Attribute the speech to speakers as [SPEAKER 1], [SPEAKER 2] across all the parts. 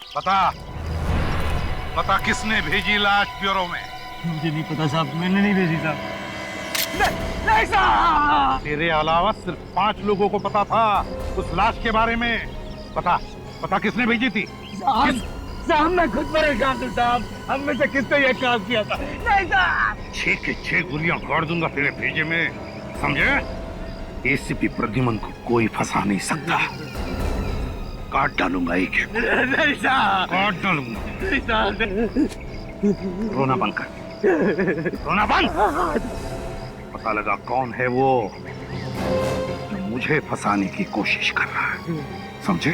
[SPEAKER 1] बता बता किसने भेजी लाश ब्यूरो में?
[SPEAKER 2] मुझे नहीं पता साहब, मैंने नहीं भेजी साहब। नहीं साहब।
[SPEAKER 1] तेरे अलावा सिर्फ 5 लोगों को पता था उस लाश के बारे में। पता पता किसने भेजी थी?
[SPEAKER 2] साहब मैं खुद परेशान हूँ साहब, हम में से किसने ये काम किया था? नहीं साहब।
[SPEAKER 1] 6 के 6 गोलियां गाड़ दूंगा तेरे भेजे में, समझे? एसीपी प्रद्युमन को कोई फंसा नहीं सकता। काट डालूंगा एक एक।
[SPEAKER 2] नहीं साहब।
[SPEAKER 1] काट डालूंगा।
[SPEAKER 2] नहीं साहब।
[SPEAKER 1] रोना बंद कर, रोना बंद। पता लगा कौन है वो जो मुझे फंसाने की कोशिश कर रहा है, समझे?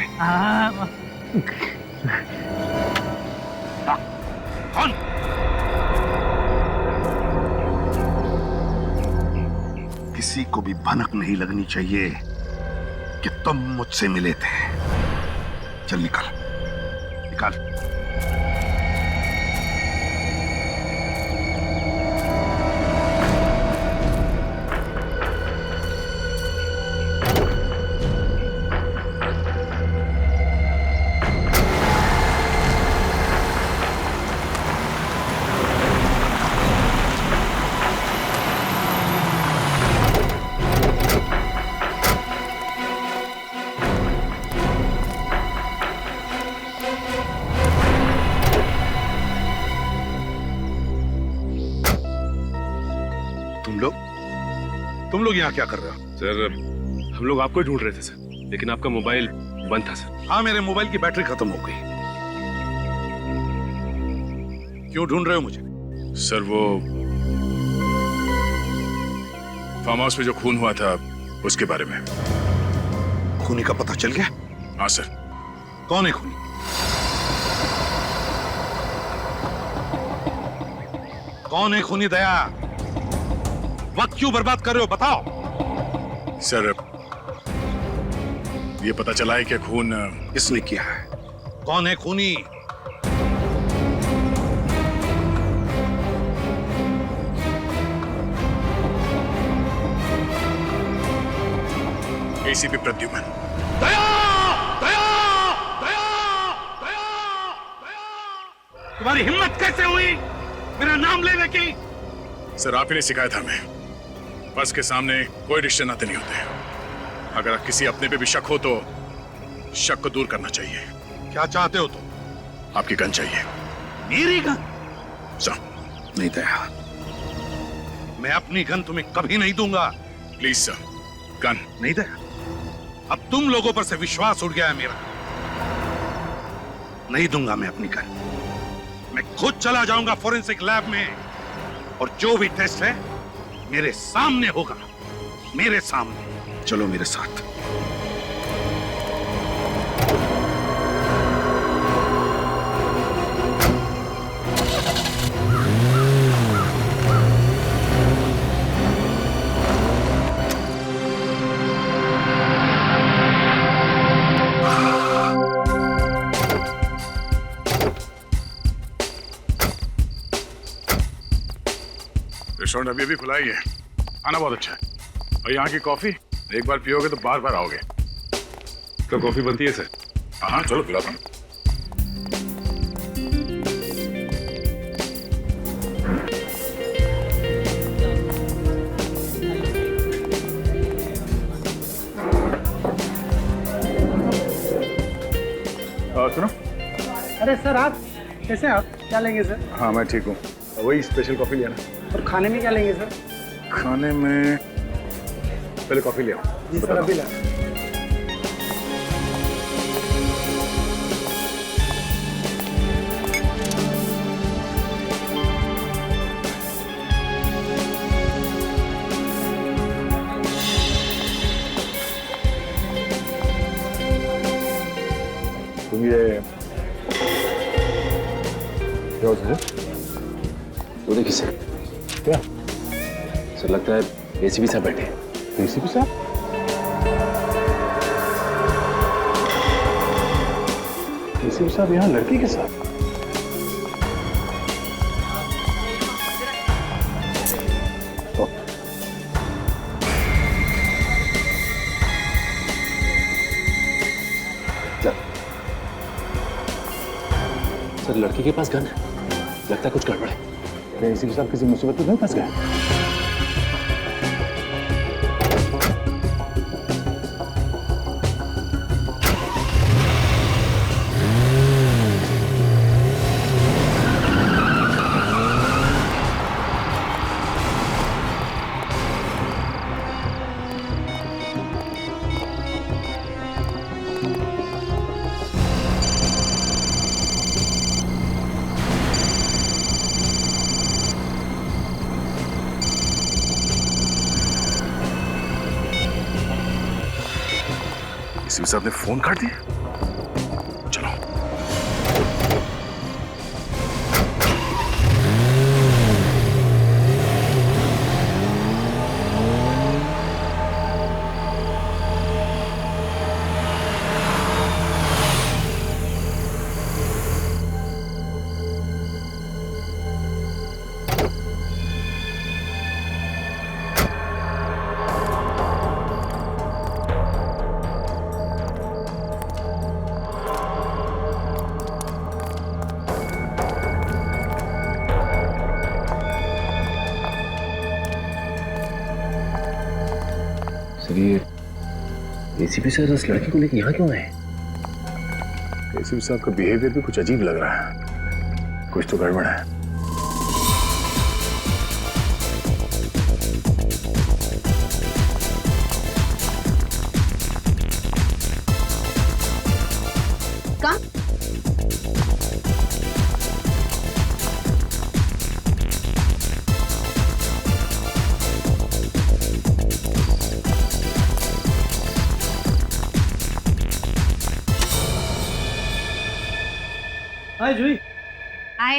[SPEAKER 1] कौन? किसी को भी भनक नहीं लगनी चाहिए कि तुम मुझसे मिले थे। चल निकल निकल। तुम लोग यहाँ क्या कर रहे हो?
[SPEAKER 3] सर हम लोग आपको ही ढूंढ रहे थे सर, लेकिन आपका मोबाइल बंद था सर।
[SPEAKER 1] हाँ, मेरे मोबाइल की बैटरी खत्म हो गई। क्यों ढूंढ रहे हो मुझे?
[SPEAKER 3] सर वो फार्म हाउस में जो खून हुआ था उसके बारे में।
[SPEAKER 1] खूनी का पता चल गया?
[SPEAKER 3] हाँ सर।
[SPEAKER 1] कौन है खूनी? कौन है खूनी? दया, वक्त क्यों बर्बाद कर रहे हो, बताओ।
[SPEAKER 3] सर ये पता चला है कि खून
[SPEAKER 1] किसने किया है? कौन है खूनी?
[SPEAKER 3] एसीपी प्रद्युमन।
[SPEAKER 1] दया! दया! दया! दया! दया! तुम्हारी हिम्मत कैसे हुई मेरा नाम लेने की?
[SPEAKER 3] सर आप ही ने सिखाया था हमें, बस के सामने कोई रिश्ते नाते नहीं होते। अगर किसी अपने पे भी शक हो तो शक को दूर करना चाहिए।
[SPEAKER 1] क्या चाहते हो तुम?
[SPEAKER 3] आपकी गन चाहिए।
[SPEAKER 1] मेरी गन?
[SPEAKER 3] सर
[SPEAKER 1] नहीं दया, मैं अपनी गन तुम्हें कभी नहीं दूंगा।
[SPEAKER 3] प्लीज सर, गन
[SPEAKER 1] नहीं दया, अब तुम लोगों पर से विश्वास उठ गया है मेरा। नहीं दूंगा मैं अपनी गन। मैं खुद चला जाऊंगा फोरेंसिक लैब में और जो भी टेस्ट है मेरे सामने होगा, मेरे सामने। चलो मेरे साथ।
[SPEAKER 3] रेस्टोरेंट अभी खुला ही है, खाना बहुत अच्छा है और यहाँ की कॉफी एक बार पियोगे तो बार बार आओगे। तो कॉफी बनती है सर? हाँ चलो पिलाता हूँ। सुनो।
[SPEAKER 2] अरे सर आप कैसे हैं? आप क्या लेंगे सर?
[SPEAKER 3] हाँ मैं ठीक हूँ, वही स्पेशल कॉफी लिया ना।
[SPEAKER 2] और खाने में क्या लेंगे सर?
[SPEAKER 3] खाने में पहले कॉफी ले आओ।
[SPEAKER 2] जी सर अभी ला।
[SPEAKER 3] तुम ये क्या होता है?
[SPEAKER 4] वो देखिए सर।
[SPEAKER 3] क्या
[SPEAKER 4] सर लगता है एसीपी साहब बैठे हैं।
[SPEAKER 3] एसीपी साहब? एसीपी साहब यहाँ लड़की के साथ?
[SPEAKER 4] सर लड़की के पास गन है, लगता है कुछ गड़बड़ है। क्या एसीपी साहब किसी मुसीबत में नहीं फंस गए?
[SPEAKER 3] एसीपी साहब ने फोन काट दिया। चलो
[SPEAKER 4] सर ये एसीपी सर इस लड़की को लेकर यहाँ क्यों आए?
[SPEAKER 3] एसीपी साहब का बिहेवियर भी कुछ अजीब लग रहा है, कुछ तो गड़बड़ है।
[SPEAKER 2] हाय जूही।
[SPEAKER 5] हाय।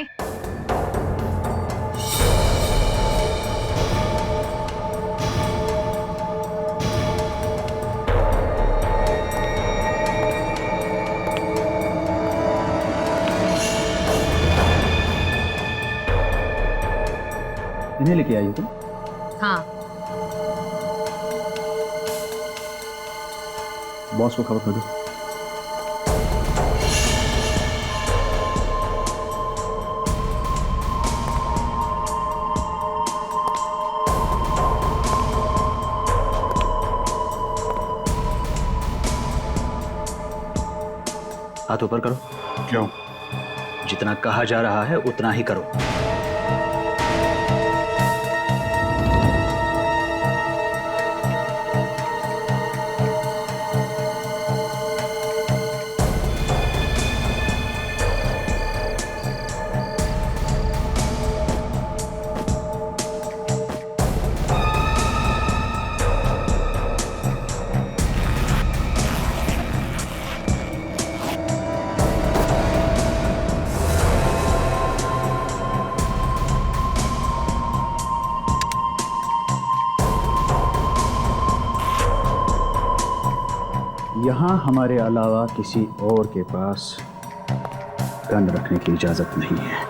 [SPEAKER 2] इन्हें लेके आई हो तुम?
[SPEAKER 5] हाँ।
[SPEAKER 2] बॉस को खबर कर दो। हाथ ऊपर करो।
[SPEAKER 3] क्यों?
[SPEAKER 2] जितना कहा जा रहा है उतना ही करो। यहाँ हमारे अलावा किसी और के पास गन रखने की इजाजत नहीं है।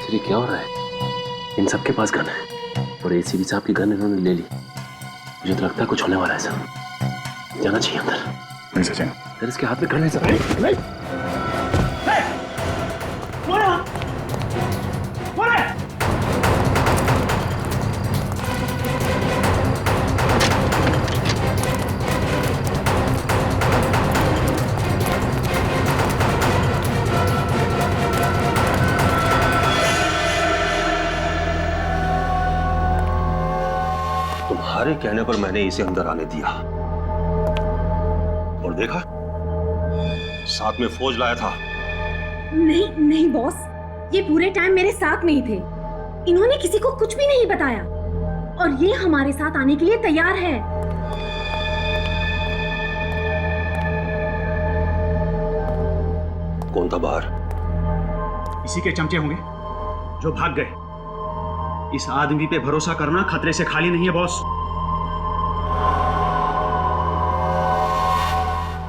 [SPEAKER 4] सर क्या हो रहा है? इन सबके पास गन है और एसीपी साहब की गन इन्होंने ले ली। मुझे तो लगता है कुछ होने वाला है सर। जाना चाहिए अंदर।
[SPEAKER 3] नहीं सचिन,
[SPEAKER 4] सर इसके हाथ में गन है सर।
[SPEAKER 6] तुम्हारे कहने पर मैंने इसे अंदर आने दिया और देखा साथ में फौज लाया था।
[SPEAKER 5] नहीं नहीं बॉस, ये पूरे टाइम मेरे साथ में ही थे। इन्होंने किसी को कुछ भी नहीं बताया और ये हमारे साथ आने के लिए तैयार है।
[SPEAKER 6] कौन था बाहर?
[SPEAKER 2] इसी के चमचे होंगे जो भाग गए। इस आदमी पे भरोसा करना खतरे से खाली नहीं है बॉस।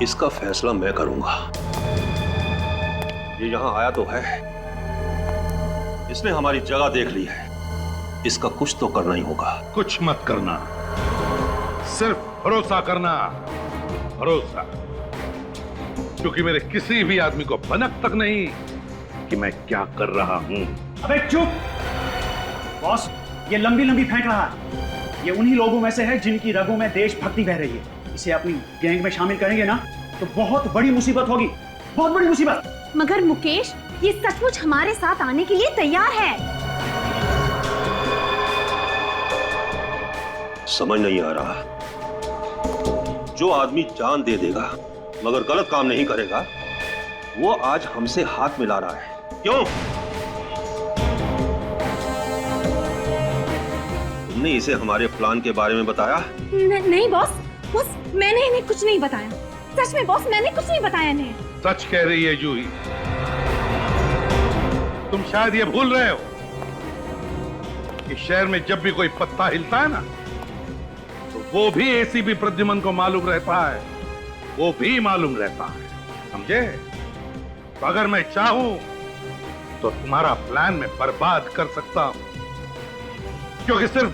[SPEAKER 6] इसका फैसला मैं करूंगा। ये यहां आया तो है, इसने हमारी जगह देख ली है, इसका कुछ तो करना ही होगा।
[SPEAKER 1] कुछ मत करना, सिर्फ भरोसा करना, भरोसा। क्योंकि मेरे किसी भी आदमी को भनक तक नहीं कि मैं क्या कर रहा हूं।
[SPEAKER 2] अबे चुप! बॉस, ये लंबी लंबी फेंक रहा है। ये उन्हीं लोगों में से है जिनकी रगों में देशभक्ति बह रही है। इसे अपनी गैंग में शामिल करेंगे ना तो बहुत बड़ी मुसीबत होगी, बहुत बड़ी मुसीबत।
[SPEAKER 5] मगर मुकेश, ये सचमुच हमारे साथ आने के लिए तैयार है।
[SPEAKER 6] समझ नहीं आ रहा, जो आदमी जान दे देगा मगर गलत काम नहीं करेगा, वो आज हमसे हाथ मिला रहा है। क्यों? तुमने इसे हमारे प्लान के बारे में बताया?
[SPEAKER 5] नहीं बॉस, बॉस मैंने इन्हें कुछ नहीं बताया। सच में बॉस, मैंने कुछ नहीं बताया इन्हें।
[SPEAKER 1] सच कह रही है जूही। तुम शायद ये भूल रहे हो कि शहर में जब भी कोई पत्ता हिलता है ना, तो वो भी एसीपी प्रद्युमन को मालूम रहता है, वो भी मालूम रहता है, समझे? तो अगर मैं चाहूं तो तुम्हारा प्लान मैं बर्बाद कर सकता हूं, क्योंकि सिर्फ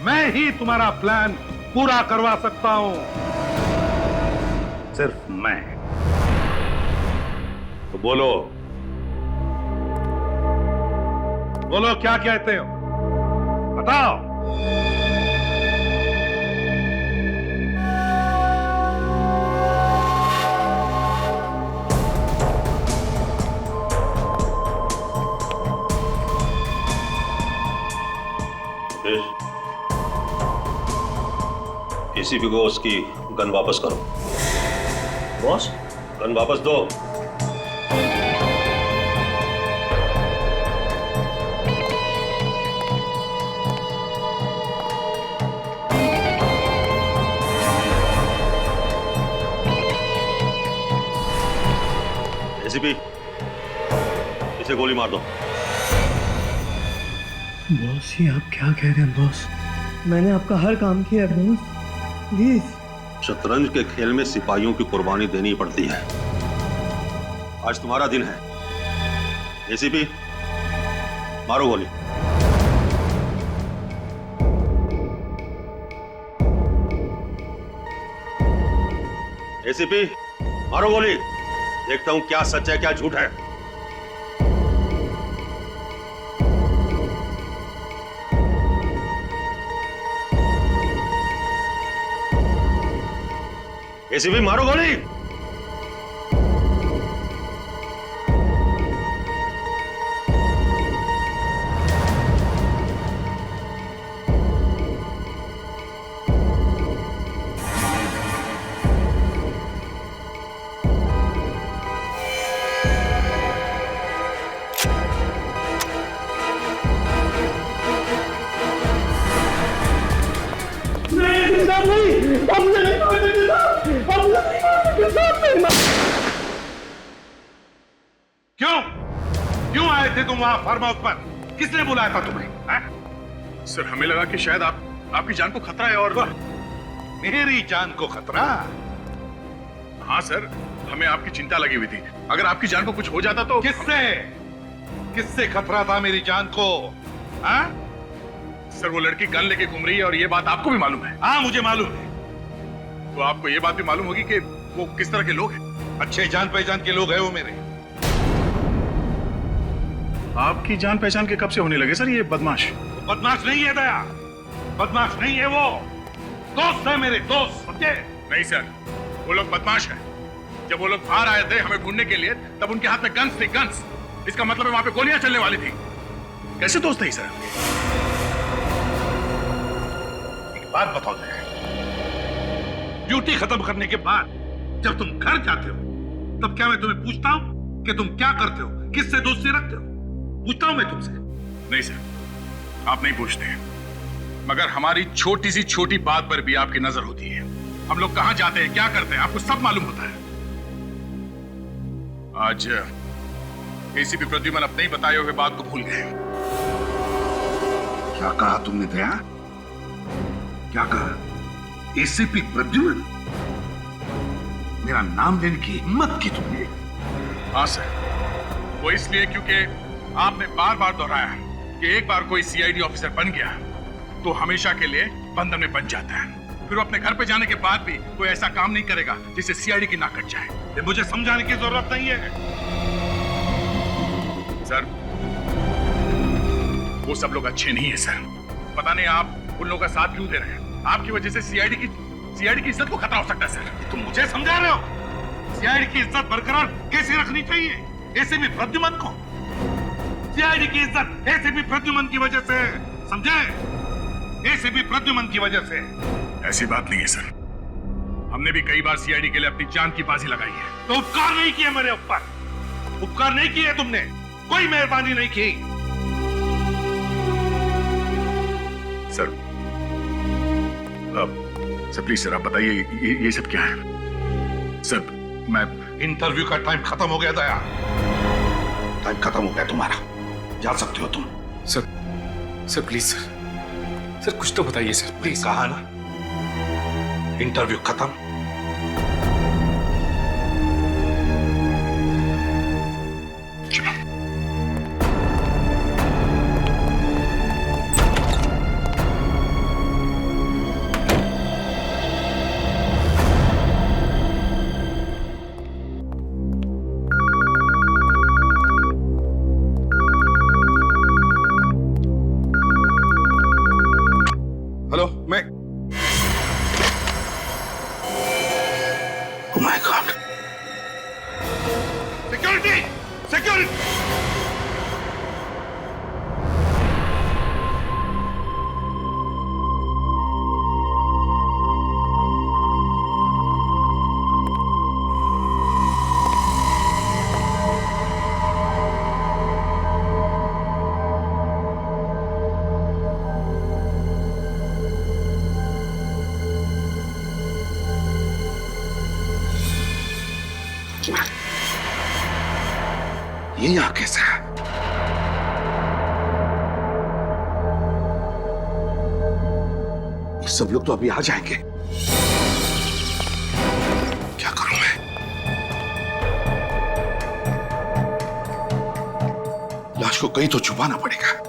[SPEAKER 1] मैं ही तुम्हारा प्लान पूरा करवा सकता हूं, सिर्फ मैं। तो बोलो क्या कहते हो? बताओ।
[SPEAKER 6] एसीपी को उसकी गन वापस करो।
[SPEAKER 2] बॉस,
[SPEAKER 6] गन वापस दो। एसीपी, इसे गोली मार दो।
[SPEAKER 7] बॉस, ये आप क्या कह रहे हैं बॉस? मैंने आपका हर काम किया है बॉस, प्लीज।
[SPEAKER 6] शतरंज के खेल में सिपाहियों की कुर्बानी देनी पड़ती है। आज तुम्हारा दिन है। एसीपी, मारो गोली। एसीपी, मारो गोली। देखता हूं क्या सच है क्या झूठ है। एसीपी, मारो गोली।
[SPEAKER 1] क्यों आए थे तुम वहां फार्म हाउस पर? किसने बुलाया था तुम्हें?
[SPEAKER 3] सर, हमें लगा कि शायद आपकी जान को खतरा है। और
[SPEAKER 1] मेरी जान को खतरा?
[SPEAKER 3] हाँ सर, हमें आपकी चिंता लगी हुई थी। अगर आपकी जान को कुछ हो जाता तो।
[SPEAKER 1] किससे खतरा था मेरी जान को? हाँ?
[SPEAKER 3] सर, वो लड़की गन लेके घूम रही है और ये बात आपको भी मालूम है।
[SPEAKER 1] हाँ, मुझे मालूम है।
[SPEAKER 3] तो आपको ये बात भी मालूम होगी कि वो किस तरह के लोग हैं।
[SPEAKER 1] अच्छे जान पहचान के लोग हैं वो मेरे।
[SPEAKER 3] आपकी जान पहचान के कब से होने लगे सर ये बदमाश?
[SPEAKER 1] बदमाश नहीं है दया, बदमाश नहीं है वो, दोस्त है मेरे, दोस्त, समझे?
[SPEAKER 3] नहीं सर, वो लोग बदमाश हैं। जब वो लोग बाहर आए थे हमें ढूंढने के लिए, तब उनके हाथ में गन्स थी, गन्स। इसका मतलब है वहां पे गोलियां चलने वाली थी। कैसे दोस्त है सर?
[SPEAKER 1] एक बात बताओ दया, ड्यूटी खत्म करने के बाद जब तुम घर जाते हो, तब क्या मैं तुम्हें पूछता हूं कि तुम क्या करते हो, किससे दोस्ती रखते हो? पूछता हूं मैं तुमसे?
[SPEAKER 3] नहीं सर, आप नहीं पूछते हैं, मगर हमारी छोटी सी छोटी बात पर भी आपकी नजर होती है। हम लोग कहां जाते हैं, क्या करते हैं, आपको सब मालूम होता है। आज एसीपी प्रद्युमन अपने ही बताए हुए बात को भूल गए।
[SPEAKER 1] क्या कहा तुमने दया? क्या कहा? एसीपी प्रद्युमन? मेरा नाम लेने की हिम्मत की तुमने?
[SPEAKER 3] हाँ सर, वो इसलिए क्योंकि आपने बार बार दोहराया कि एक बार कोई सीआईडी ऑफिसर बन गया तो हमेशा के लिए बंधन में बन जाता है। फिर वो अपने घर पे जाने के बाद भी कोई ऐसा काम नहीं करेगा जिससे सीआईडी की नाक कट जाए।
[SPEAKER 1] ये मुझे समझाने की जरूरत नहीं है।
[SPEAKER 3] सर, वो सब लोग अच्छे नहीं है सर। पता नहीं आप उन लोगों का साथ क्यों दे रहे हैं। आपकी वजह से सीआईडी की इज्जत को खतरा हो सकता है सर।
[SPEAKER 1] तुम मुझे समझा रहे हो? सीआईडी की इज्जत बरकरार कैसे रखनी चाहिए? एसीपी प्रद्युमन को सीआईडी की इज्जत एसीपी प्रद्युमन की वजह से, समझे? एसीपी प्रद्युमन की वजह से।
[SPEAKER 3] ऐसी बात नहीं है सर। हमने भी कई बार सीआईडी के लिए अपनी जान की बाजी लगाई है।
[SPEAKER 1] तो उपकार नहीं किए मेरे ऊपर, उपकार नहीं किए तुमने, कोई मेहरबानी नहीं की।
[SPEAKER 3] सर, सर प्लीज सर आप बताइए ये सब क्या है? सर मैं
[SPEAKER 1] इंटरव्यू का टाइम खत्म हो गया दया, टाइम खत्म हो गया तुम्हारा, जा सकते हो तुम।
[SPEAKER 8] सर प्लीज सर कुछ तो बताइए सर प्लीज।
[SPEAKER 1] कहा ना इंटरव्यू खत्म।
[SPEAKER 3] चलो।
[SPEAKER 1] हेलो, मैं oh my God, security security. ये यहां कैसे है? ये सब लोग तो अभी आ जाएंगे। क्या करूं मैं? लाश को कहीं तो छुपाना पड़ेगा।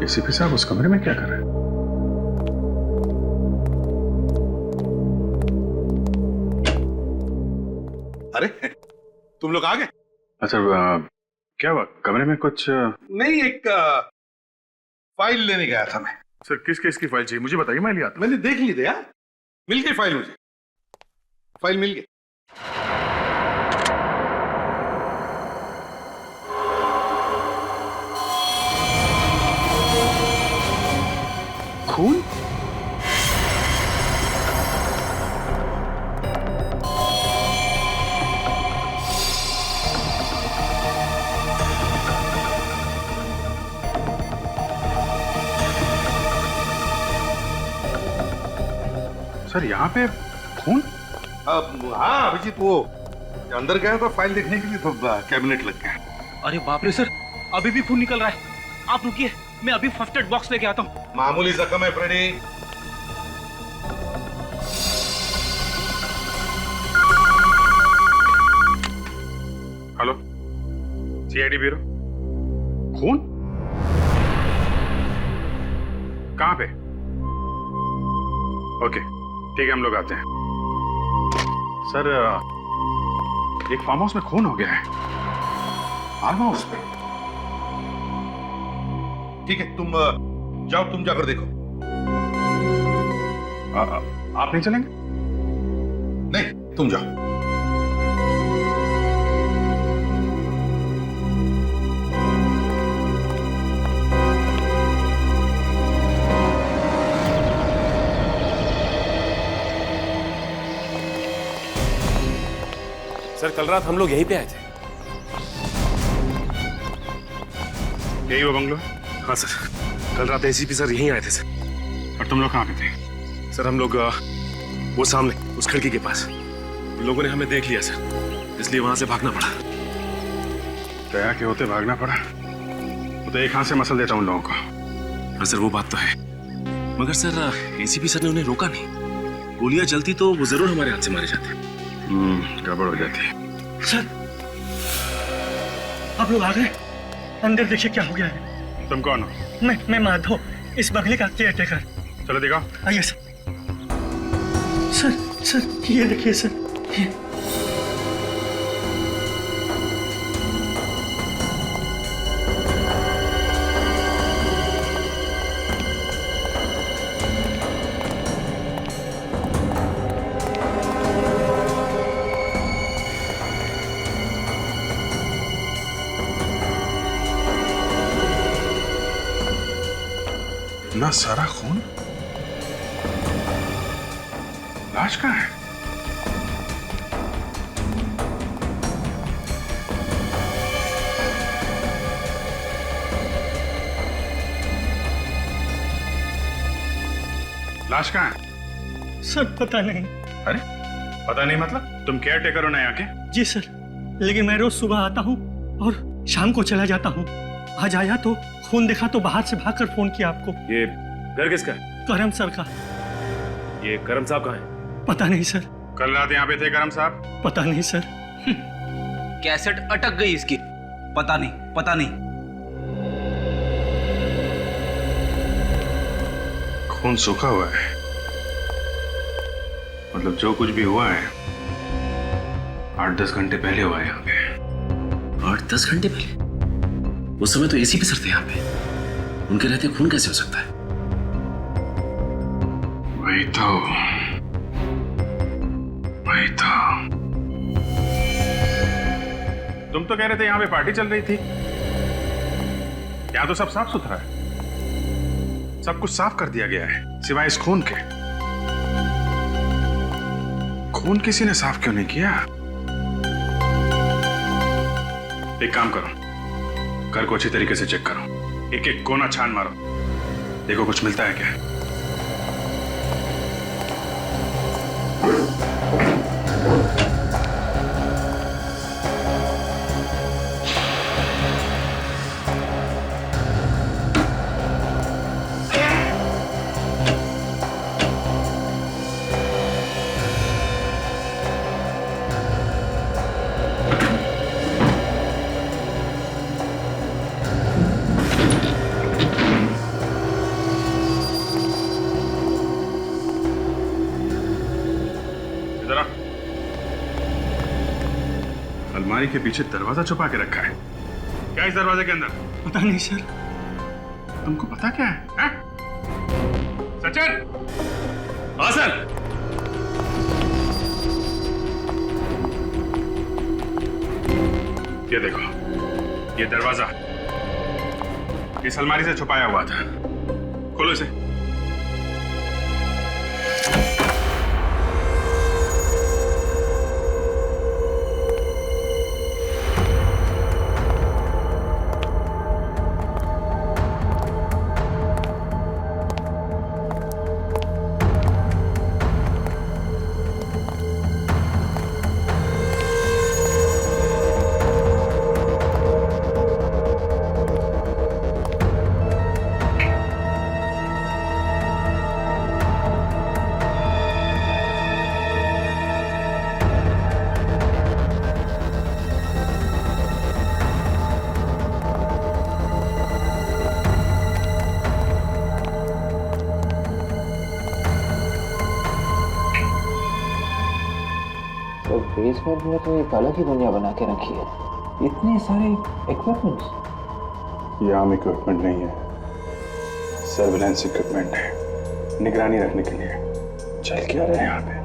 [SPEAKER 3] एसीपी साहब उस कमरे में क्या कर रहे हैं?
[SPEAKER 1] अरे तुम लोग आ गए?
[SPEAKER 3] अच्छा क्या हुआ? कमरे में कुछ
[SPEAKER 1] नहीं, एक फाइल लेने गया था मैं।
[SPEAKER 3] सर किस केस की फाइल चाहिए मुझे बताइए, मैं ले आता हूं।
[SPEAKER 1] मैंने देख ली दया, मिल गई फाइल, मुझे फाइल मिल गई।
[SPEAKER 3] खून? सर यहाँ पे खून?
[SPEAKER 1] हाँ अभिजीत, वो अंदर गया था फाइल देखने के लिए तो कैबिनेट लग गया।
[SPEAKER 2] अरे बाप रे सर, अभी भी खून निकल रहा है। आप रुकिए, मैं अभी फर्स्ट एड बॉक्स लेके आता हूँ।
[SPEAKER 1] मामूली जख्म है फ्रेडी।
[SPEAKER 3] Hello, CID bureau. खून? कहाँ पे? ओके ठीक है, हम लोग आते हैं। सर एक फार्म हाउस में खून हो गया है।
[SPEAKER 1] फार्म हाउस में? ठीक है, तुम जाओ, तुम जाकर देखो।
[SPEAKER 3] आप नहीं चलेंगे?
[SPEAKER 1] नहीं, तुम जाओ।
[SPEAKER 8] सर कल रात हम लोग यहीं पे आए थे।
[SPEAKER 3] यही वो बंगलो?
[SPEAKER 8] हाँ सर, कल रात एसीपी सर यहीं आए थे सर।
[SPEAKER 3] और तुम लोग कहाँ पे थे?
[SPEAKER 8] सर हम लोग वो सामने उस खिड़की के पास, इन लोगों ने हमें देख लिया सर, इसलिए वहां से भागना पड़ा।
[SPEAKER 3] दया के होते भागना पड़ा तो एक हाथ से मसल देता हूँ लोगों को।
[SPEAKER 8] हाँ सर वो बात तो है, मगर सर एसीपी सर ने उन्हें रोका नहीं। गोलियां चलती तो वो जरूर हमारे हाथ से मारे जाते।
[SPEAKER 3] गड़बड़ हो जाती।
[SPEAKER 7] सर आप लोग आ गए, अंदर देखिए क्या हो गया है।
[SPEAKER 3] तुम कौन हो?
[SPEAKER 7] मैं माधव, इस बंगले का केयर टेकर।
[SPEAKER 3] चलो दिखाओ।
[SPEAKER 7] आइए सर। सर ये देखिए सर, ये
[SPEAKER 3] ना सारा खून। लाश कहाँ है? लाश कहाँ है?
[SPEAKER 7] सर पता नहीं।
[SPEAKER 3] अरे पता नहीं मतलब? तुम केयर टेकर हो ना यहाँ के?
[SPEAKER 7] जी सर, लेकिन मैं रोज सुबह आता हूँ और शाम को चला जाता हूँ। आज आया तो खून देखा तो बाहर से भागकर फोन किया आपको।
[SPEAKER 8] ये घर किसका है?
[SPEAKER 7] करम सर का।
[SPEAKER 8] ये करम साहब कहाँ है?
[SPEAKER 7] पता नहीं सर।
[SPEAKER 3] कल रात यहाँ पे थे करम साहब?
[SPEAKER 7] पता नहीं सर।
[SPEAKER 9] कैसेट अटक गई इसकी। पता नहीं।
[SPEAKER 3] खून सूखा हुआ है, मतलब जो कुछ भी हुआ है 8-10 घंटे पहले हुआ है यहाँ पे।
[SPEAKER 4] 8-10 घंटे पहले? उस समय तो एसीपी सर थे यहाँ पे, उनके रहते खून कैसे हो सकता है?
[SPEAKER 3] वही तो। तुम तो कह रहे थे यहाँ पे पार्टी चल रही थी। यहाँ तो सब साफ सुथरा है, सब कुछ साफ कर दिया गया है सिवाय इस खून के। खून किसी ने साफ क्यों नहीं किया? एक काम करो, घर को अच्छी तरीके से चेक करो, एक एक कोना छान मारो, देखो कुछ मिलता है क्या। अलमारी के पीछे दरवाजा छुपा के रखा है। क्या इस दरवाजे के अंदर?
[SPEAKER 7] पता नहीं सर।
[SPEAKER 3] तुमको पता क्या है? सचिन!
[SPEAKER 8] हाँ सर।
[SPEAKER 3] ये देखो, ये दरवाजा इस अलमारी से छुपाया हुआ था। खोलो इसे।
[SPEAKER 10] बेसमेंट में तो एक अलग ही दुनिया बना के रखी है। इतने सारे इक्विपमेंट्स।
[SPEAKER 3] ये आम इक्विपमेंट नहीं है, सर्विलेंस इक्विपमेंट है, निगरानी रखने के लिए। चल क्या रहे हैं यहाँ पे?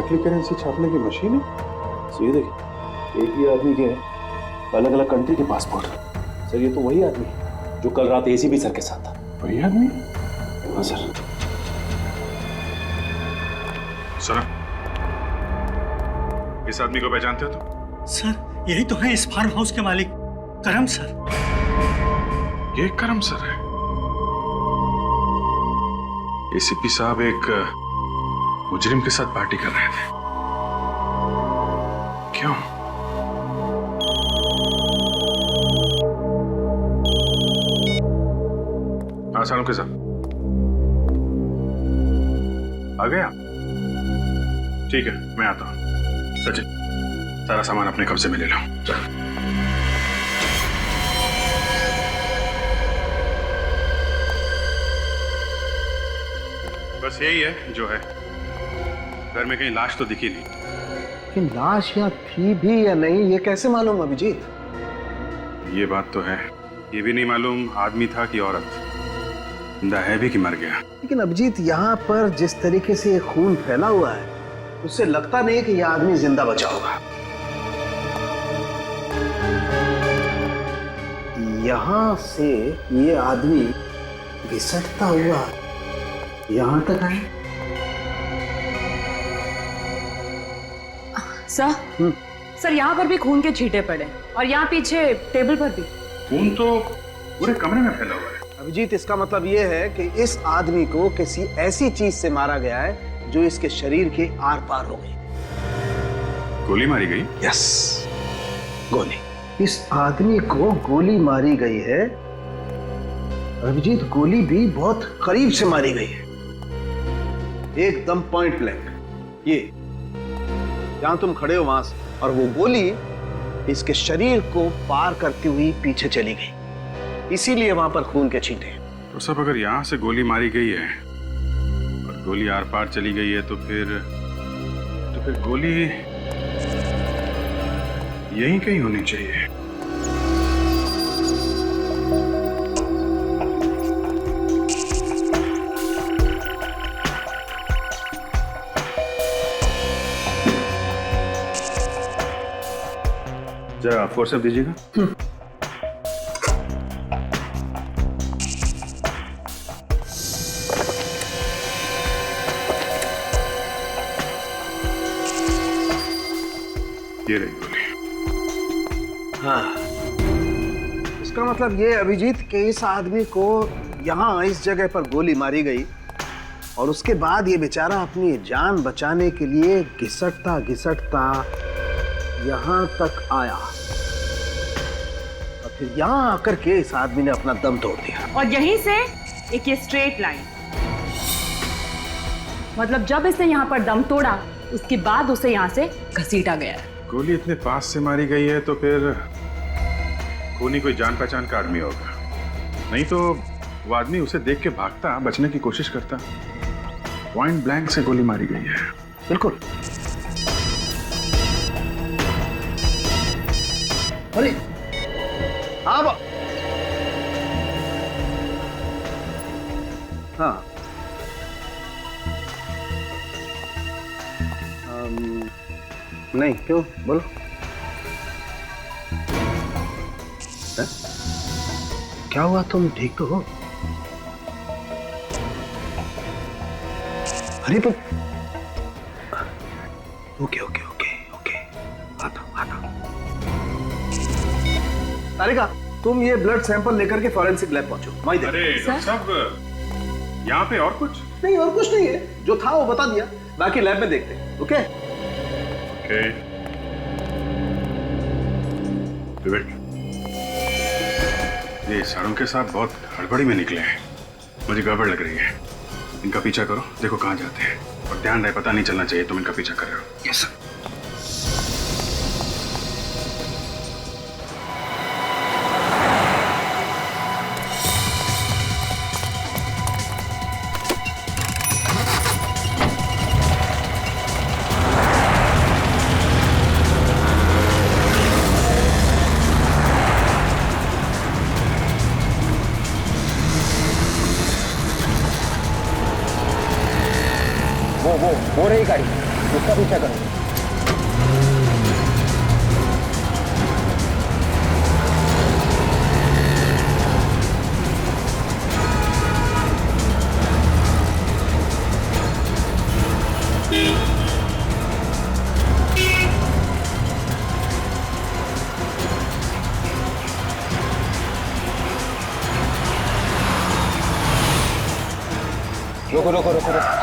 [SPEAKER 4] नकली करेंसी छापने की मशीन है। सर ये देखिए, एक ही आदमी के अलग अलग कंट्री के पासपोर्ट। सर ये तो वही आदमी है जो कल रात एसीपी सर के साथ था।
[SPEAKER 3] वही आदमी?
[SPEAKER 4] हाँ सर।
[SPEAKER 3] सर, इस आदमी को पहचानते हो तुम?
[SPEAKER 7] सर यही तो है इस फार्म हाउस के मालिक, करम सर।
[SPEAKER 3] ये करम सर है। एसीपी साहब एक मुजरिम के साथ पार्टी कर रहे थे। क्यों? हाँ सालों के साथ आ गया। ठीक है, मैं आता हूं। सचिन, सारा सामान अपने कब्जे में ले लो। चल। बस यही है जो है। घर में कहीं लाश तो दिखी नहीं।
[SPEAKER 11] लेकिन लाश यहाँ थी भी या नहीं ये कैसे मालूम अभिजीत?
[SPEAKER 3] ये बात तो है, ये भी नहीं मालूम आदमी था कि औरत, जिंदा है भी कि मर गया।
[SPEAKER 11] लेकिन अभिजीत यहाँ पर जिस तरीके से खून फैला हुआ है उससे लगता नहीं कि यह आदमी जिंदा बचा होगा। यहाँ से ये आदमी घिसटता हुआ यहाँ तक आए।
[SPEAKER 12] सर यहाँ पर भी खून के छींटे पड़े और यहाँ पीछे टेबल पर भी।
[SPEAKER 3] खून तो पूरे कमरे में फैला हुआ है।
[SPEAKER 11] अभिजीत इसका मतलब ये है कि इस आदमी को किसी ऐसी चीज से मारा गया है जो इसके शरीर के आर पार हो गई।
[SPEAKER 3] गोली मारी गई?
[SPEAKER 11] यस, गोली। इस आदमी को गोली मारी गई है। अभिजीत गोली भी बहुत करीब से मारी गई है, एकदम पॉइंट ब्लैंक। ये जहां तुम खड़े हो वहां से, और वो गोली इसके शरीर को पार करती हुई पीछे चली गई, इसीलिए वहां पर खून के छींटे।
[SPEAKER 3] तो सब अगर यहां से गोली मारी गई है और गोली आर पार चली गई है तो फिर गोली यहीं कहीं होनी चाहिए। जरा फोर्स अप दीजिएगा। ये रही गोली।
[SPEAKER 11] हाँ, इसका मतलब ये अभिजीत कि इस आदमी को यहाँ इस जगह पर गोली मारी गई और उसके बाद ये बेचारा अपनी जान बचाने के लिए घिसटता घिसटता यहाँ तक आया और फिर यहाँ आकर के इस आदमी ने अपना दम तोड़ दिया।
[SPEAKER 12] और यहीं से एक ये स्ट्रेट लाइन, मतलब जब इसने यहाँ पर दम तोड़ा उसके बाद उसे यहाँ से घसीटा गया है।
[SPEAKER 3] गोली इतने पास से मारी गई है तो फिर खूनी कोई जान पहचान का आदमी होगा, नहीं तो वो आदमी उसे देख के भागता, बचने की कोशिश करता। पॉइंट ब्लैंक से गोली मारी गई है।
[SPEAKER 11] बिल्कुल। अरे हाँ हाँ, नहीं क्यों, बोलो। है? क्या हुआ, तुम ठीक तो हो? अरे तो ओके ओके ओके ओके, आता। तारिका, तुम ये ब्लड सैंपल लेकर के फॉरेंसिक लैब पहुंचो। वहीं देखो।
[SPEAKER 3] अरे डॉक्टर साहब, यहाँ पे और कुछ
[SPEAKER 11] नहीं, और कुछ नहीं है, जो था वो बता दिया, बाकी लैब में देखते हैं। Okay
[SPEAKER 3] okay. विवेक, ये सारों के साथ बहुत हड़बड़ी में निकले हैं, मुझे गड़बड़ लग रही है। इनका पीछा करो, देखो कहाँ जाते हैं, और ध्यान रहे पता नहीं चलना चाहिए तुम इनका पीछा कर रहे हो।
[SPEAKER 11] Yes sir. वो रही गाड़ी। इसका पीछा करो। रोको रोको रोको रोको।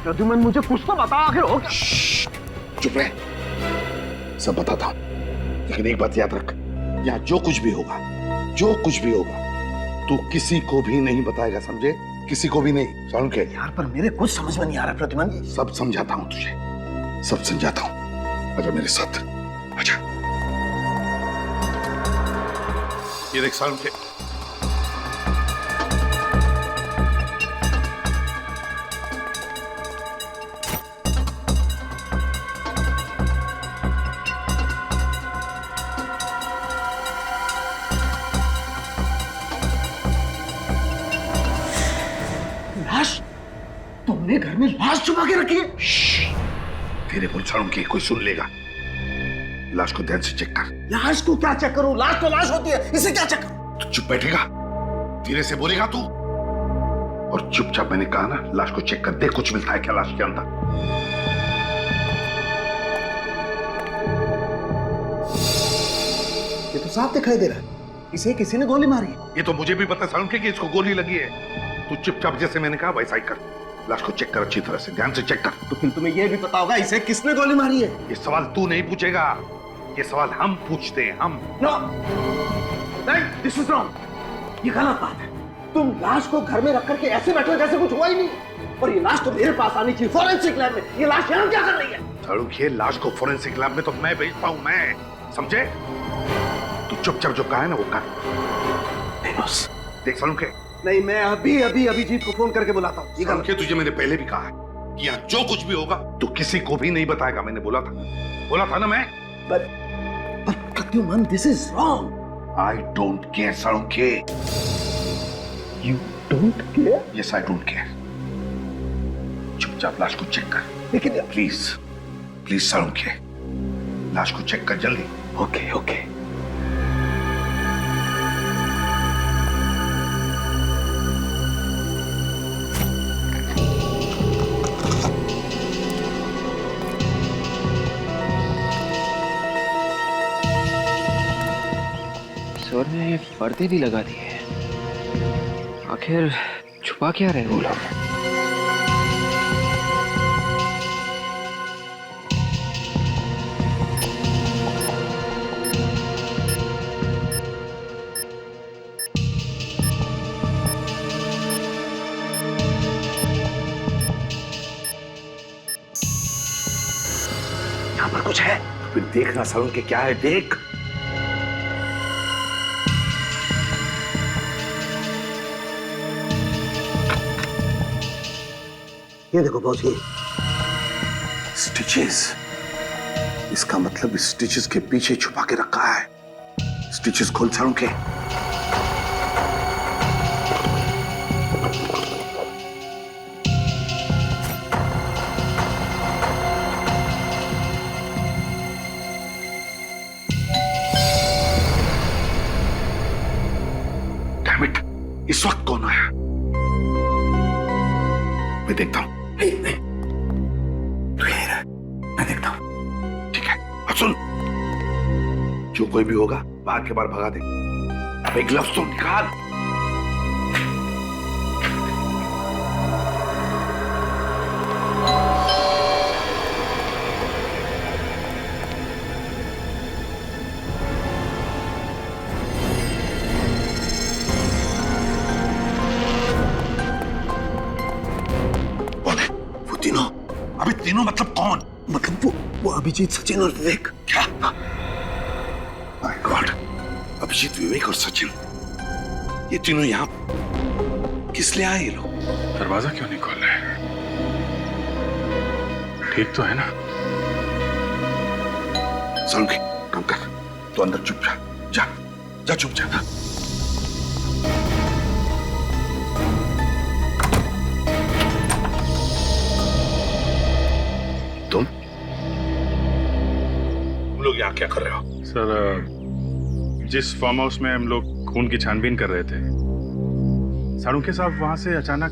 [SPEAKER 11] प्रद्युमन मुझे कुछ तो बता, आखिर हो क्या?
[SPEAKER 1] चुप रहे, सब बताता हूं, लेकिन एक बात याद रख, यहाँ जो कुछ भी होगा, तू किसी को भी नहीं बताएगा, समझे? किसी को भी नहीं। समझ के?
[SPEAKER 11] यार पर मेरे कुछ समझ में नहीं आ रहा प्रद्युमन।
[SPEAKER 1] सब समझाता हूं तुझे, सब समझाता हूं। आजा मेरे साथ, आजा। ये देख सारुण के,
[SPEAKER 11] तुमने घर में लाश छुपा के रखी है?
[SPEAKER 1] तेरे बोल सारुण के कोई सुन लेगा। लाश को ध्यान से चेक कर।
[SPEAKER 11] लाश को क्या चेक करूं? लाश तो लाश होती है, इसे क्या चेक करूं?
[SPEAKER 1] तो चुप बैठेगा, धीरे से बोलेगा तू, और चुपचाप मैंने कहा ना, लाश को चेक कर, देख कुछ मिलता है क्या लाश के अंदर।
[SPEAKER 11] ये तो साफ दिखाई दे रहा है, इसे किसी ने गोली मारी है।
[SPEAKER 1] ये तो मुझे भी पता सारुण के कि इसको गोली लगी है। तू चुपचाप जैसे मैंने कहा वैसा ही कर, लाश को चेक कर, अच्छी तरह से ध्यान से चेक कर।
[SPEAKER 11] तो फिर तुम्हें यह भी पता होगा इसे किसने गोली मारी है?
[SPEAKER 1] ये सवाल तू नहीं पूछेगा, ये सवाल हम पूछते हैं, हम।
[SPEAKER 11] नो, नहीं, दिस इज रॉन्ग। ये गलत बात है। तुम लाश को घर में रख करके ऐसे बैठे हो जैसे कुछ हुआ ही नहीं, और ये लाश तो मेरे पास आनी चाहिए फॉरेंसिक लैब में। ये लाश यहाँ क्या कर रही है?
[SPEAKER 1] सारुण के, लाश को फॉरेंसिक लैब में तो मैं भेजता हूँ, मैं, समझे? तू चुपचाप जो कहा है ना वो कर। देख सारुण के,
[SPEAKER 11] नहीं, मैं अभी अभी अभिजीत को फोन करके बुलाता हूँ।
[SPEAKER 1] सारुण के, तुझे मैंने पहले भी कहा है कि यहाँ जो कुछ भी होगा तू किसी को भी नहीं बताएगा, मैंने बोला था ना मैं।
[SPEAKER 11] But Pradyuman, this is wrong.
[SPEAKER 1] I don't care, सारुण के।
[SPEAKER 11] You don't care?
[SPEAKER 1] Yes, I don't care. चुपचाप लाश को चेक कर।
[SPEAKER 11] लेकिन
[SPEAKER 1] प्लीज सारुण के, लाश को चेक कर जल्दी।
[SPEAKER 11] Okay okay.
[SPEAKER 10] सर ने पर्दे भी लगा दिए, आखिर छुपा क्या रहे वो लोग?
[SPEAKER 11] यहाँ पर कुछ है?
[SPEAKER 1] फिर देखना सारुण के, क्या है देख।
[SPEAKER 11] ये देखो बॉस, ये
[SPEAKER 1] स्टिचेस, इसका मतलब स्टिचेस के पीछे छुपा के रखा है। स्टिचेस खोल सारुण के। इस वक्त कौन आया? मैं देखता हूं। नहीं नहीं, तू यहीं रह, मैं देखता हूं। ठीक है, अब सुन, जो कोई भी होगा बाहर के बाहर भगा दे। अबे ग्लव्स तो निकाल। अभी तीनों मतलब कौन?
[SPEAKER 11] मतलब वो अभिजीत, सचिन और विवेक।
[SPEAKER 1] क्या? माय गॉड, अभिजीत, विवेक और सचिन, ये तीनों यहाँ किस लिए आए ये लोग?
[SPEAKER 3] दरवाजा क्यों नहीं खोल रहे? ठीक तो है ना?
[SPEAKER 1] सालुंखे, काम कर, तो अंदर चुप जा, जा जा चुप जा। तुम लोग यहाँ क्या कर रहे हो?
[SPEAKER 3] सर, जिस फार्म हाउस में हम लोग खून की छानबीन कर रहे थे, सालुंखे साहब वहां से अचानक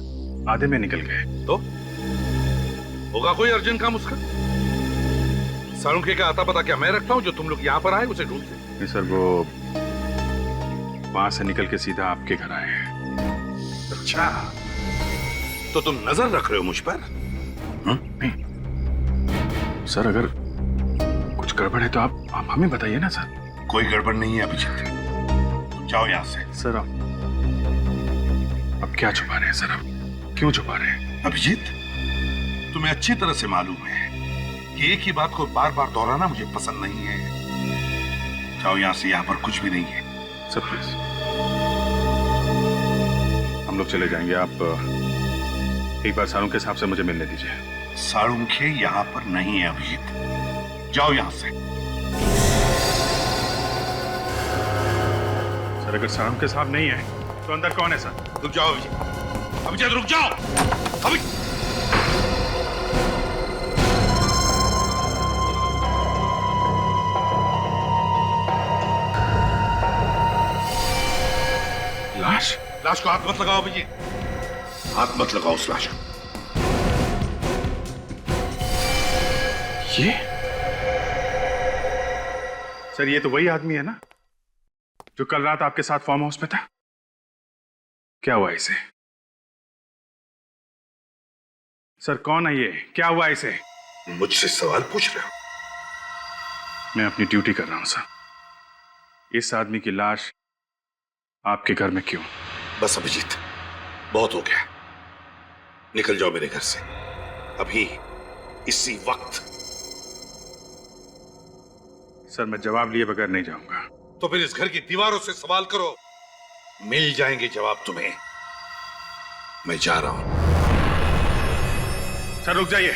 [SPEAKER 3] आधे में निकल गए।
[SPEAKER 1] तो होगा कोई अर्जेंट काम उसका? सालुंखे का आता पता क्या मैं रखता हूँ जो तुम लोग यहाँ पर आए उसे ढूंढते?
[SPEAKER 3] नहीं सर, वो वहां से निकल के सीधा आपके घर आए हैं।
[SPEAKER 1] अच्छा, तो तुम नजर रख रहे हो मुझ पर?
[SPEAKER 3] नहीं सर, अगर कुछ गड़बड़ है तो आप हमें बताइए ना सर।
[SPEAKER 1] कोई गड़बड़ नहीं है अभिजीत, तुम जाओ यहाँ से।
[SPEAKER 3] सर अब क्या छुपा रहे हैं सर? अब क्यों छुपा रहे हैं?
[SPEAKER 1] अभिजीत, तुम्हें अच्छी तरह से मालूम है कि एक ही बात को बार बार दोहराना मुझे पसंद नहीं है। जाओ यहाँ से, यहाँ पर कुछ भी नहीं है।
[SPEAKER 3] सर प्लीज, हम लोग चले जाएंगे। आप एक बार सालुंखे साहब से मुझे मिलने दीजिए।
[SPEAKER 1] सालुंखे यहाँ पर नहीं है अभिजीत, जाओ यहाँ से।
[SPEAKER 3] सर, अगर सालुंखे साहब नहीं है तो अंदर कौन है सर?
[SPEAKER 1] रुक जाओ अभिजीत, अभिजीत रुक जाओ।
[SPEAKER 3] लाश?
[SPEAKER 1] लाश को हाथ मत लगाओ अभिजीत, हाथ मत लगाओ उस लाश को।
[SPEAKER 3] ये सर, ये तो वही आदमी है ना जो कल रात आपके साथ फार्म हाउस में था? क्या हुआ इसे? सर कौन है ये? क्या हुआ इसे?
[SPEAKER 1] मुझसे सवाल पूछ रहे हो?
[SPEAKER 3] मैं अपनी ड्यूटी कर रहा हूं सर। इस आदमी की लाश आपके घर में क्यों?
[SPEAKER 1] बस अभिजीत, बहुत हो गया, निकल जाओ मेरे घर से अभी, इसी वक्त।
[SPEAKER 3] सर, मैं जवाब लिए बगैर नहीं जाऊंगा।
[SPEAKER 1] तो फिर इस घर की दीवारों से सवाल करो, मिल जाएंगे जवाब तुम्हें। मैं जा रहा हूं।
[SPEAKER 3] सर रुक जाइए।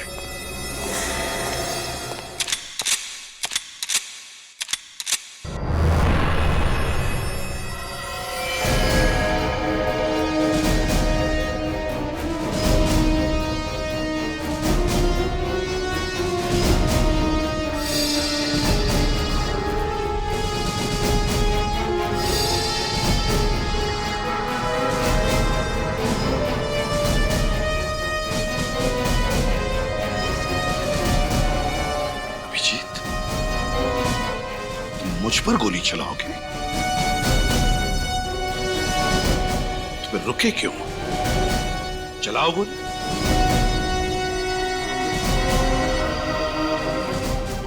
[SPEAKER 1] मुझ पर गोली चलाओगे तो फिर रुके क्यों? चलाओ गोली,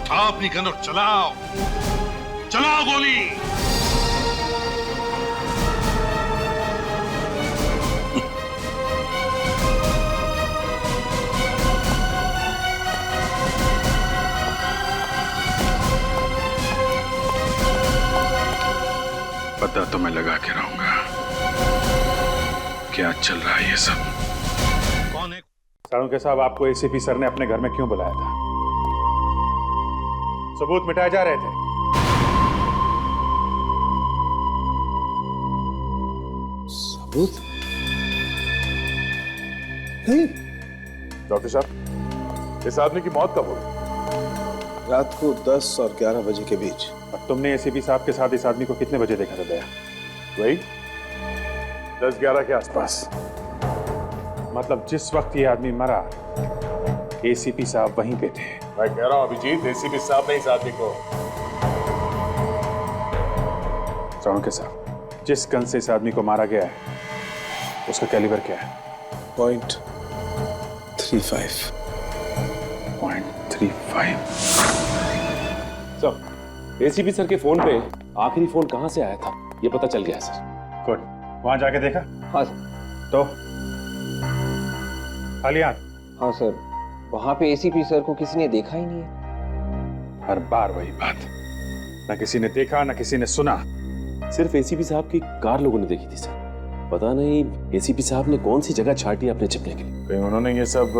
[SPEAKER 1] उठाओ अपनी गन और चलाओ, चलाओ गोली।
[SPEAKER 3] पता तो मैं लगा के रहूंगा क्या चल रहा है ये सब।
[SPEAKER 1] कौन है?
[SPEAKER 3] सालुंखे साहब, आपको एसीपी सर ने अपने घर में क्यों बुलाया था? सबूत मिटाए जा रहे थे।
[SPEAKER 11] सबूत? नहीं।
[SPEAKER 3] डॉक्टर साहब, इस आदमी की मौत कब हुई?
[SPEAKER 11] रात को 10 और 11 बजे के बीच।
[SPEAKER 3] और तुमने एसीपी साहब के साथ इस आदमी को कितने बजे देखा था दया? वही 10-11 के आसपास। मतलब जिस वक्त ये आदमी मरा, एसीपी साहब वहीं पे थे।
[SPEAKER 8] मैं कह रहा हूँ अभिजीत, एसीपी साहब ने इस आदमी को।
[SPEAKER 3] के साहब, जिस गन से इस आदमी को मारा गया है उसका कैलिबर क्या है? .35।
[SPEAKER 8] सर, एसीपी सर के फोन पे आखिरी फोन कहां से आया था ये पता चल गया सर।
[SPEAKER 3] गुड। वहां जाके देखा?
[SPEAKER 10] हाँ सर।
[SPEAKER 3] तो खाली हाथ?
[SPEAKER 10] हाँ सर, वहां पे एसीपी सर को किसी ने देखा ही नहीं है।
[SPEAKER 3] हर बार वही बात, ना किसी ने देखा ना किसी ने सुना।
[SPEAKER 8] सिर्फ एसीपी साहब की कार लोगों ने देखी थी सर। पता नहीं एसीपी साहब ने कौन सी जगह छाटी अपने छिपने के लिए।
[SPEAKER 3] कहीं उन्होंने ये सब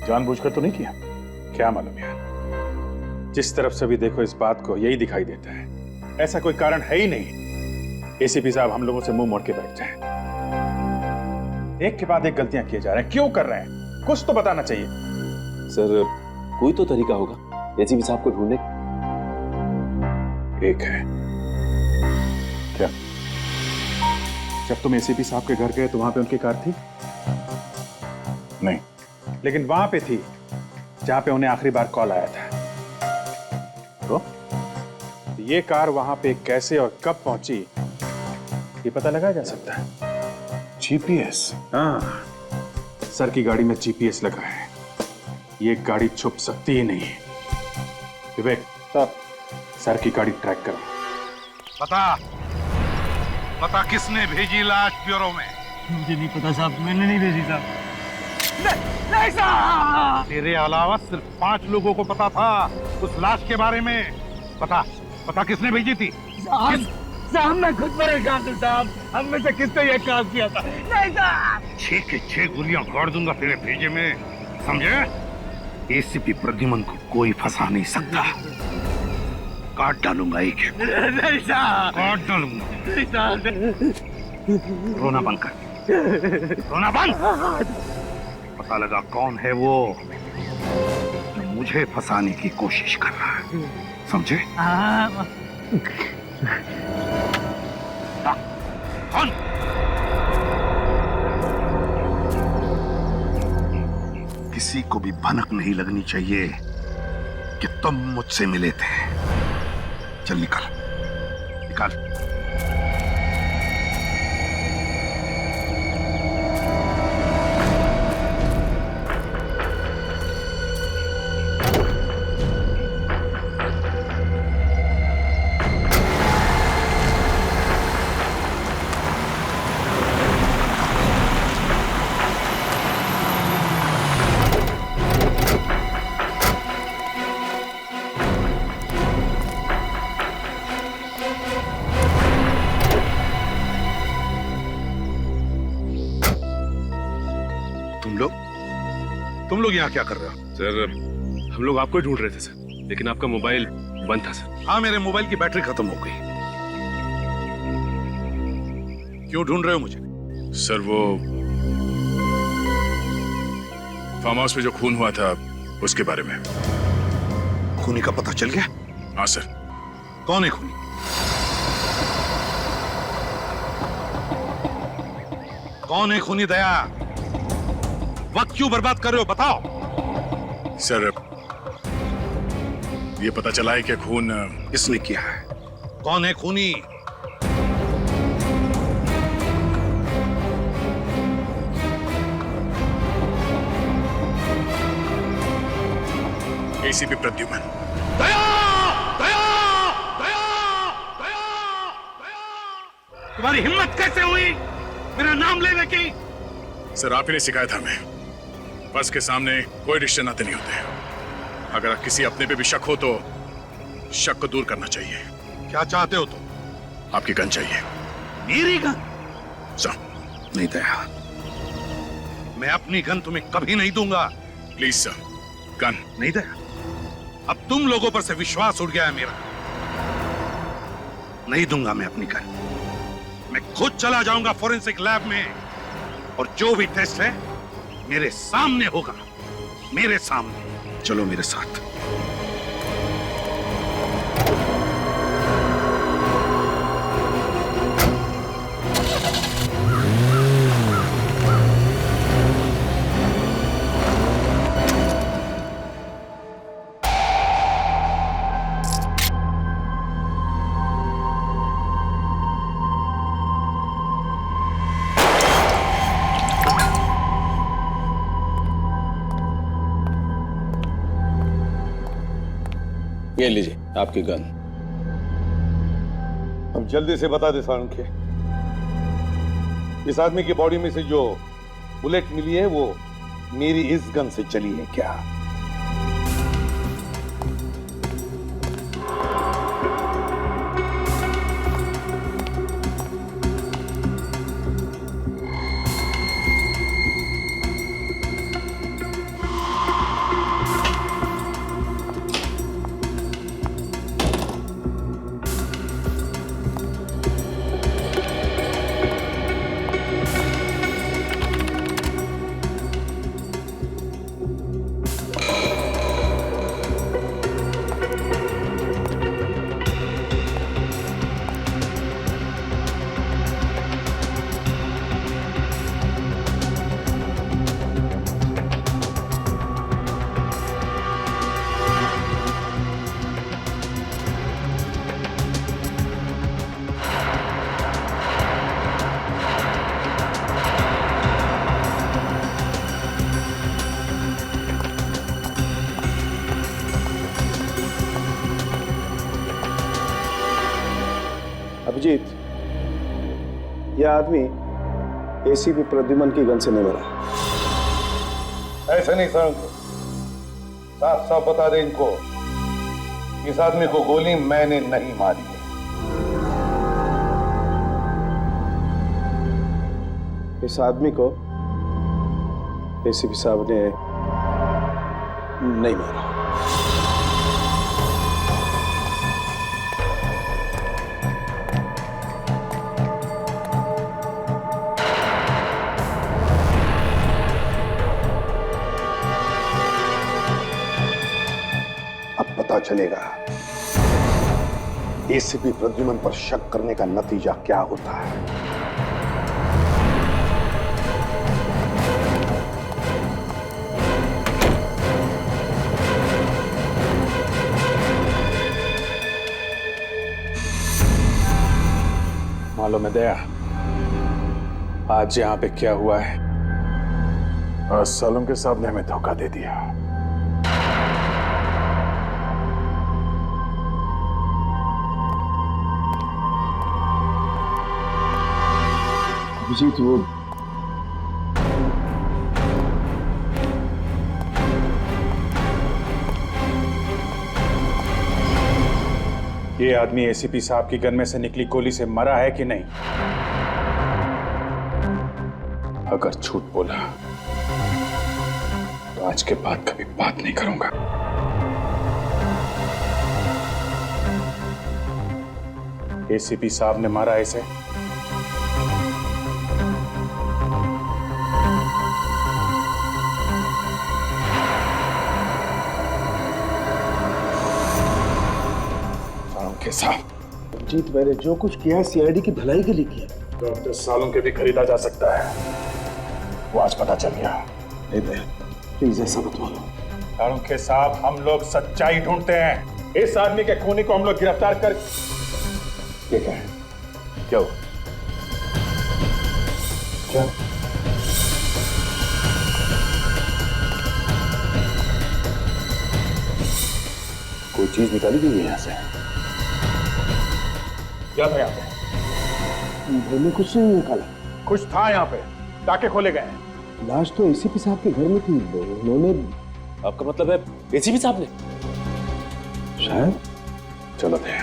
[SPEAKER 3] जानबूझकर तो नहीं किया? क्या मालूम यार, जिस तरफ से भी देखो इस बात को यही दिखाई देता है, ऐसा कोई कारण है ही नहीं एसीपी साहब हम लोगों से मुंह मोड़ के बैठ जाएं। एक के बाद एक गलतियां किए जा रहे हैं, क्यों कर रहे हैं? कुछ तो बताना चाहिए।
[SPEAKER 8] सर, कोई तो तरीका होगा एसीपी साहब को ढूंढने।
[SPEAKER 3] एक है। क्या? जब तुम एसीपी साहब के घर गए तो वहां पे उनकी कार थी? नहीं, लेकिन वहां पे थी जहां पे उन्हें आखिरी बार कॉल आया था। तो ये कार वहां पे कैसे और कब पहुंची ये पता लगाया जा सकता है। जीपीएस? हाँ, सर की गाड़ी में जीपीएस लगा है, ये गाड़ी छुप सकती ही नहीं। विवेक, सर की गाड़ी ट्रैक करो।
[SPEAKER 1] पता किसने भेजी लाश ब्यूरो में?
[SPEAKER 7] मुझे नहीं पता साहब, मैंने नहीं भेजी साहब।
[SPEAKER 1] नहीं साहब, तेरे अलावा सिर्फ 5 लोगों को पता था उस लाश के बारे में। पता किसने भेजी थी?
[SPEAKER 7] साहब मैं खुद परेशान हूँ साहब, हम में से किसने ये काम किया था? नहीं साहब।
[SPEAKER 1] 6 के 6 गोलियां गाड़ दूंगा तेरे भेजे में, समझे? एसीपी प्रद्युमन को कोई फंसा नहीं सकता। काट डालूंगा एक।
[SPEAKER 7] नहीं साहब,
[SPEAKER 1] काट डालूंगा।
[SPEAKER 7] नहीं साहब।
[SPEAKER 1] रोना बंद कर, रोना बंद। पता लगा कौन है वो जो मुझे फंसाने की कोशिश कर रहा है, समझे? कौन? किसी को भी भनक नहीं लगनी चाहिए कि तुम मुझसे मिले थे। चल निकल। तुम लोग यहाँ क्या कर रहे हो?
[SPEAKER 8] सर, हम लोग आपको ही ढूंढ रहे थे सर, लेकिन आपका मोबाइल बंद था सर।
[SPEAKER 1] हाँ, मेरे मोबाइल की बैटरी खत्म हो गई। क्यों ढूंढ रहे हो मुझे?
[SPEAKER 3] सर, वो फार्म हाउस में जो खून हुआ था उसके बारे में।
[SPEAKER 1] खूनी का पता चल गया?
[SPEAKER 3] हाँ सर।
[SPEAKER 1] कौन है खूनी? कौन है खूनी? दया, वक्त क्यों बर्बाद कर रहे हो, बताओ।
[SPEAKER 3] सर, ये पता चला है कि खून
[SPEAKER 1] किसने किया है? कौन है खूनी?
[SPEAKER 3] एसीपी प्रद्युमन।
[SPEAKER 1] दया! दया! दया! दया! दया! तुम्हारी हिम्मत कैसे हुई मेरा नाम लेने की?
[SPEAKER 3] सर, आप ही ने सिखाया था हमें, बस के सामने कोई रिश्ते नाते नहीं होते। अगर किसी अपने पे भी शक हो तो शक को दूर करना चाहिए।
[SPEAKER 1] क्या चाहते हो तुम?
[SPEAKER 3] आपकी गन चाहिए।
[SPEAKER 1] मेरी गन?
[SPEAKER 3] सर,
[SPEAKER 1] नहीं दया, मैं अपनी गन तुम्हें कभी नहीं दूंगा।
[SPEAKER 3] Please sir, gun.
[SPEAKER 1] नहीं दया, अब तुम लोगों पर से विश्वास उड़ गया है मेरा। नहीं दूंगा मैं अपनी गन। मैं खुद चला जाऊंगा फोरेंसिक लैब में और जो भी टेस्ट है मेरे सामने होगा, मेरे सामने। चलो मेरे साथ।
[SPEAKER 13] ये लीजिए आपकी गन।
[SPEAKER 1] अब जल्दी से बता दे सारंखे, इस आदमी की बॉडी में से जो बुलेट मिली है वो मेरी इस गन से चली है क्या?
[SPEAKER 11] अभिजीत, यह आदमी एसीपी प्रद्युमन की गन से नहीं मरा।
[SPEAKER 1] ऐसा नहीं सारंखे, साफ साफ बता दे इनको, इस आदमी को गोली मैंने नहीं मारी है।
[SPEAKER 11] इस आदमी को एसीपी साहब ने नहीं मारा।
[SPEAKER 1] पता चलेगा एसीपी प्रद्युमन पर शक करने का नतीजा क्या होता है।
[SPEAKER 3] मालूम है दया, आज यहाँ पे क्या हुआ है? और सालुंके साहब ने हमें धोखा दे दिया।
[SPEAKER 11] अभिजीत, वो
[SPEAKER 3] ये आदमी एसीपी साहब की गन में से निकली गोली से मरा है कि नहीं? अगर झूठ बोला तो आज के बाद कभी बात नहीं करूंगा। एसीपी साहब ने मारा इसे? साहब,
[SPEAKER 11] जीत, मैंने जो कुछ किया है सीआईडी की भलाई के लिए किया।
[SPEAKER 3] डॉक्टर सालुंके भी खरीदा जा सकता है, वो आज पता चल गया।
[SPEAKER 11] नहीं दया, प्लीज ऐसा मत बोलो।
[SPEAKER 3] सालुंके साहब, हम लोग सच्चाई ढूंढते हैं। इस आदमी के खूनी को हम लोग गिरफ्तार कर। ये क्या है? क्या हो? क्या? कोई चीज निकाली गई है यहाँ से? क्या था यहाँ पे?
[SPEAKER 11] घर में कुछ नहीं निकाला।
[SPEAKER 3] कुछ था यहाँ पे, टाके खोले गए।
[SPEAKER 11] लाश तो एसीपी साहब के घर में थी, उन्होंने।
[SPEAKER 8] आपका मतलब है एसीपी साहब ने?
[SPEAKER 3] शायद। चलो दया,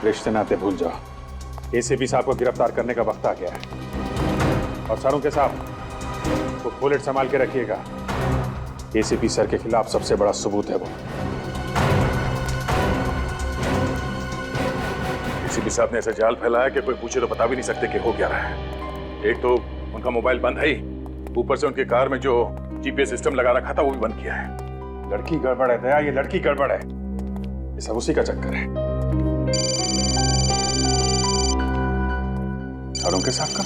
[SPEAKER 3] रिश्ते नाते भूल जाओ। एसीपी साहब को गिरफ्तार करने का वक्त आ गया है। और सालुंके साहब, वो बुलेट संभाल के रखिएगा। एसीपी सर के खिलाफ सबसे बड़ा सबूत है वो। एसीपी साहब ने ऐसा जाल फैलाया कि कोई पूछे तो बता भी नहीं सकते कि हो क्या रहा है। एक तो उनका मोबाइल बंद है ही, ऊपर से उनकी कार में जो जीपीएस सिस्टम लगा रखा था वो भी बंद किया है। लड़की गड़बड़ है दया, ये लड़की गड़बड़ है। ये सब उसी का चक्कर है। सालुंके साहब का?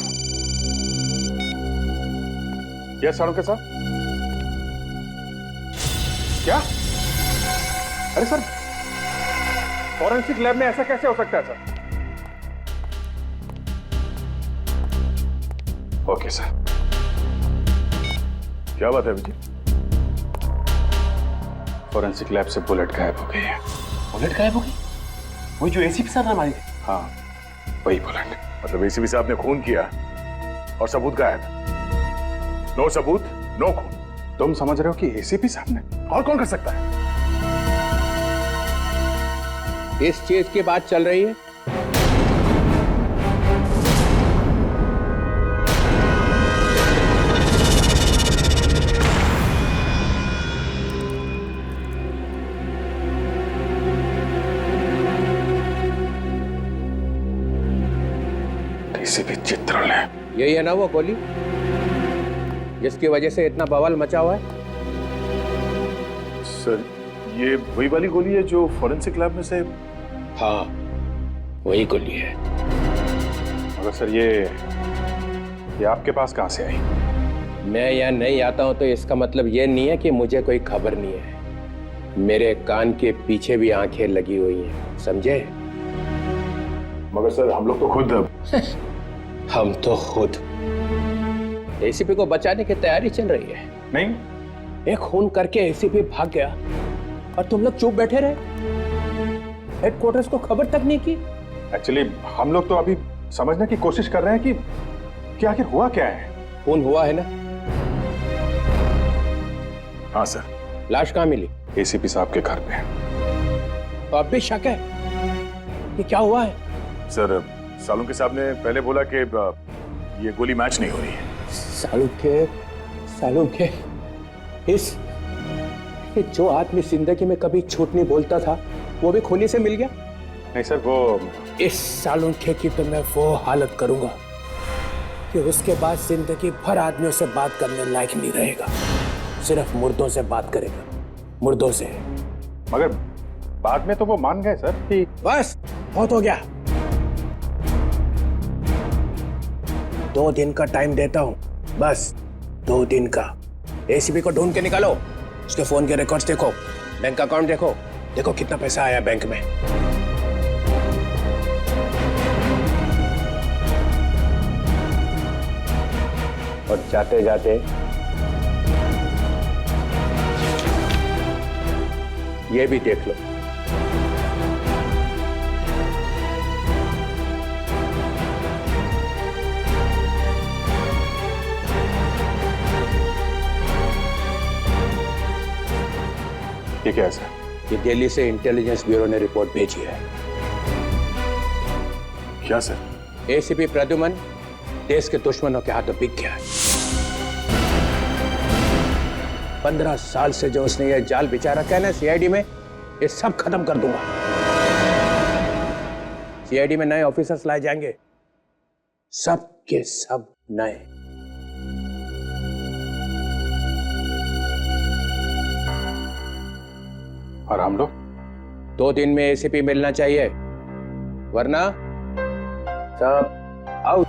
[SPEAKER 3] यस सालुंके साहब। क्या? अरे सर, फॉरेंसिक लैब में ऐसा कैसे हो सकता है सर? Okay sir. क्या बात है विजय? फॉरेंसिक लैब से बुलेट गायब हो गई है।
[SPEAKER 4] बुलेट गायब हो गई? वही जो एसीपी साहब ने मारी थी?
[SPEAKER 3] हाँ वही बुलेट। मतलब एसीपी साहब ने खून किया और सबूत गायब। नो सबूत नो खून। तुम समझ रहे हो कि एसीपी साहब ने? और कौन कर सकता है?
[SPEAKER 11] इस चीज की बात चल रही है।
[SPEAKER 3] एसीपी चित्रण है।
[SPEAKER 11] यही है ना वो गोली जिसकी वजह से इतना बवाल मचा हुआ है?
[SPEAKER 3] सर ये वही वाली गोली है जो फॉरेंसिक लैब में से?
[SPEAKER 11] हाँ वही गोली है।
[SPEAKER 3] मगर सर ये आपके पास कहां से आई?
[SPEAKER 11] मैं यहाँ नहीं आता हूँ तो इसका मतलब ये नहीं है कि मुझे कोई खबर नहीं है। मेरे कान के पीछे भी आंखें लगी हुई हैं, समझे?
[SPEAKER 3] मगर सर हम लोग तो खुद
[SPEAKER 11] हम तो खुद एसीपी को बचाने की तैयारी चल रही है।
[SPEAKER 3] नहीं,
[SPEAKER 11] एक खून करके एसीपी भाग गया और तुम लोग चुप बैठे रहे, हेडक्वार्टर्स को खबर तक नहीं की।
[SPEAKER 3] एक्चुअली हम लोग तो अभी समझने की कोशिश कर रहे हैं कि आखिर हुआ क्या है।
[SPEAKER 11] खून हुआ है ना?
[SPEAKER 3] हाँ सर।
[SPEAKER 11] लाश कहाँ मिली?
[SPEAKER 3] एसीपी साहब के घर पे।
[SPEAKER 11] तो अब भी शक है कि क्या हुआ है?
[SPEAKER 3] सर सालुंके साहब ने पहले बोला कि ये गोली मैच नहीं हो रही है।
[SPEAKER 11] सालुंके जो आदमी जिंदगी में कभी झूठ नहीं बोलता था वो भी खूनी से मिल गया?
[SPEAKER 3] नहीं सर, वो
[SPEAKER 11] इस सालुंके की तो मैं वो हालत करूंगा कि उसके बाद जिंदगी भर आदमियों से बात करने लायक नहीं रहेगा, सिर्फ मुर्दों से बात करेगा, मुर्दों से।
[SPEAKER 3] मगर बाद में तो वो मान गए सर कि
[SPEAKER 11] बस बहुत हो गया। 2 दिन का टाइम देता हूं, बस 2 दिन का। एसीपी को ढूंढ के निकालो, उसके फोन के रिकॉर्ड्स देखो, बैंक अकाउंट देखो, देखो कितना पैसा आया बैंक में। और जाते जाते ये भी देख लो।
[SPEAKER 3] ये क्या है सर?
[SPEAKER 11] ये दिल्ली से इंटेलिजेंस ब्यूरो ने रिपोर्ट भेजी है।
[SPEAKER 3] क्या सर?
[SPEAKER 11] एसीपी प्रद्युमन देश के दुश्मनों के हाथों बिक गया है। 15 साल से जो उसने ये जाल बिछा रखा है ना सीआईडी में, ये सब खत्म कर दूंगा। सीआईडी में नए ऑफिसर्स लाए जाएंगे, सब के सब नए।
[SPEAKER 3] और हम लोग
[SPEAKER 11] 2 दिन में एसीपी मिलना चाहिए, वरना सब आउट।